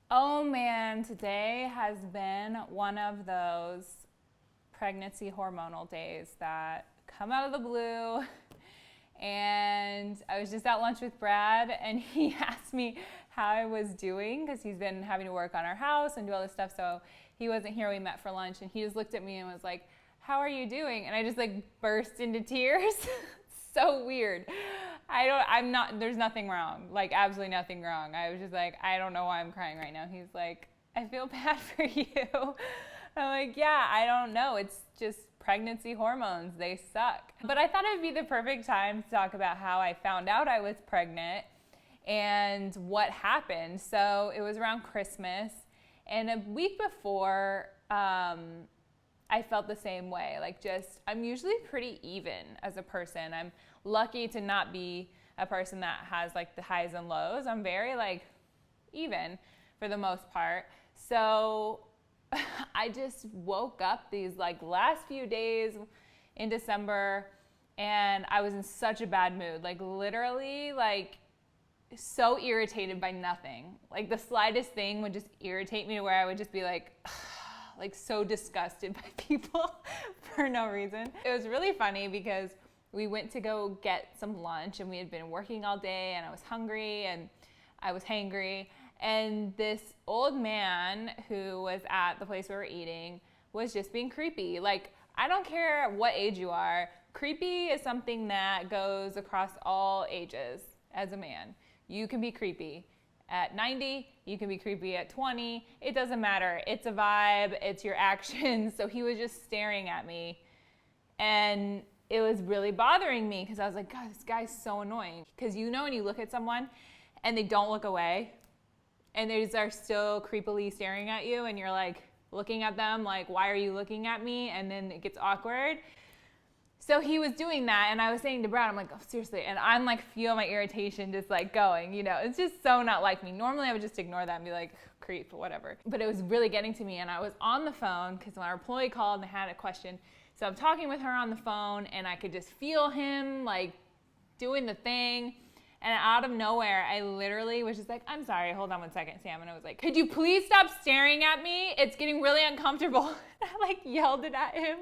Oh man, today has been one of those pregnancy hormonal days that come out of the blue. And I was just at lunch with Brad, and he asked me how I was doing because he's been having to work on our house and do all this stuff. So he wasn't here. We met for lunch, and he just looked at me and was like, "How are you doing?" And I just like burst into tears. So weird. I'm not, there's nothing wrong, like absolutely nothing wrong. I was just like, I don't know why I'm crying right now. He's like, I feel bad for you. I'm like, yeah, I don't know. It's just pregnancy hormones. They suck. But I thought it would be the perfect time to talk about how I found out I was pregnant and what happened. So it was around Christmas, and a week before, I felt the same way. Like, just, I'm usually pretty even as a person. I'm lucky to not be a person that has like the highs and lows. I'm very like even for the most part. So I just woke up these like last few days in December, and I was in such a bad mood. Like, literally, like, so irritated by nothing. Like, the slightest thing would just irritate me, where I would just be like so disgusted by people for no reason. It was really funny because we went to go get some lunch, and we had been working all day, and I was hungry and I was hangry. And this old man who was at the place we were eating was just being creepy. Like, I don't care what age you are, creepy is something that goes across all ages as a man. You can be creepy at 90, you can be creepy at 20, it doesn't matter. It's a vibe, it's your actions. So he was just staring at me, and it was really bothering me because I was like, God, this guy's so annoying. Because you know when you look at someone and they don't look away, and they are still creepily staring at you, and you're like looking at them like, why are you looking at me? And then it gets awkward. So he was doing that, and I was saying to Brad, I'm like, oh, seriously. And I'm like, feel my irritation just like going, you know, it's just so not like me. Normally I would just ignore that and be like, creep, whatever. But it was really getting to me, and I was on the phone because our employee called and they had a question. So I'm talking with her on the phone, and I could just feel him like doing the thing. And out of nowhere, I literally was just like, I'm sorry, hold on one second, Sam. And I was like, could you please stop staring at me? It's getting really uncomfortable. And I like yelled it at him.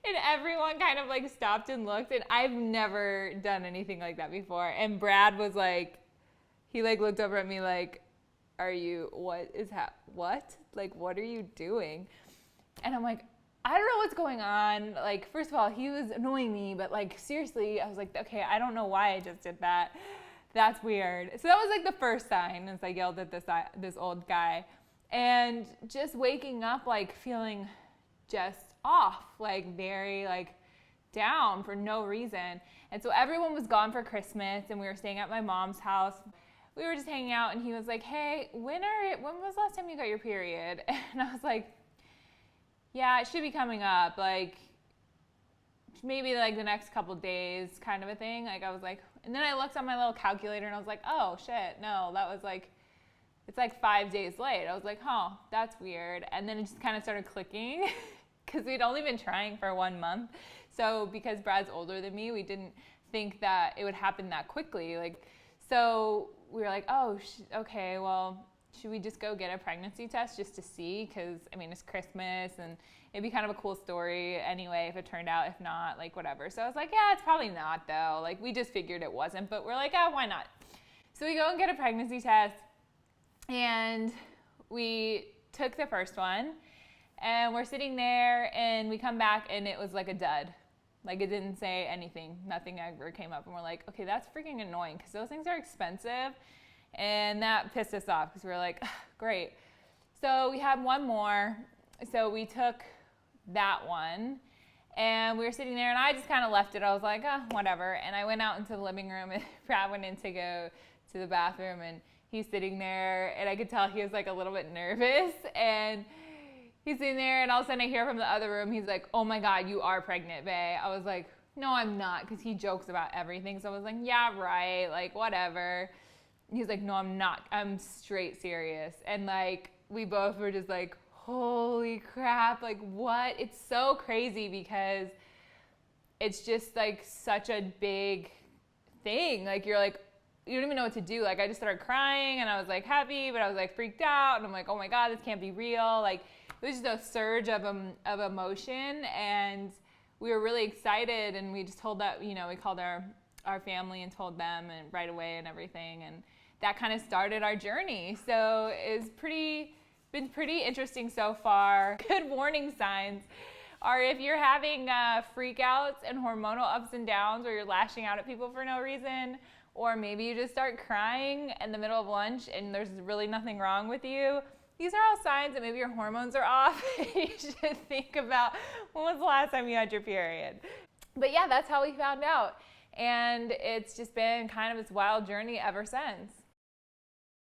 And everyone kind of like stopped and looked, and I've never done anything like that before. And Brad was like, he like looked over at me like, what? Like, what are you doing? And I'm like, I don't know what's going on. Like, first of all, he was annoying me, but like, seriously, I was like, okay, I don't know why I just did that. That's weird. So that was like the first sign, as I yelled at this old guy. And just waking up like feeling just off, like very like down for no reason. And so everyone was gone for Christmas, and we were staying at my mom's house. We were just hanging out, and he was like, hey, when was the last time you got your period? And I was like, yeah, it should be coming up, like maybe like the next couple days kind of a thing. Like, I was like, and then I looked on my little calculator, and I was like, oh shit, no, that was like, it's like 5 days late. I was like, huh, that's weird. And then it just kind of started clicking because we'd only been trying for 1 month. So because Brad's older than me, we didn't think that it would happen that quickly. Like, so we were like, oh, okay, well, should we just go get a pregnancy test just to see? Because, I mean, it's Christmas, and it'd be kind of a cool story anyway if it turned out. If not, like, whatever. So I was like, yeah, it's probably not, though. Like, we just figured it wasn't, but we're like, oh, why not? So we go and get a pregnancy test, and we took the first one, and we're sitting there, and we come back, and it was like a dud. Like, it didn't say anything. Nothing ever came up. And we're like, okay, that's freaking annoying, because those things are expensive. And that pissed us off because we were like, great. So we had one more. So we took that one, and we were sitting there, and I just kind of left it. I was like, whatever. And I went out into the living room, and Brad went in to go to the bathroom, and he's sitting there, and I could tell he was like a little bit nervous. And he's sitting there, and all of a sudden I hear from the other room, he's like, oh my God, you are pregnant, bae. I was like, no, I'm not, because he jokes about everything. So I was like, yeah, right, like whatever. He's like, no, I'm not. I'm straight serious. And like, we both were just like, holy crap, like what? It's so crazy because it's just like such a big thing. Like, you're like, you don't even know what to do. Like I just started crying and I was like happy, but I was like freaked out and I'm like, oh my God, this can't be real. Like it was just a surge of emotion, and we were really excited, and we just told that, we called our family and told them and right away and everything, and that kind of started our journey. So it's been pretty interesting so far. Good warning signs are if you're having freakouts and hormonal ups and downs, or you're lashing out at people for no reason, or maybe you just start crying in the middle of lunch and there's really nothing wrong with you. These are all signs that maybe your hormones are off. You should think about when was the last time you had your period. But yeah, that's how we found out. And it's just been kind of this wild journey ever since.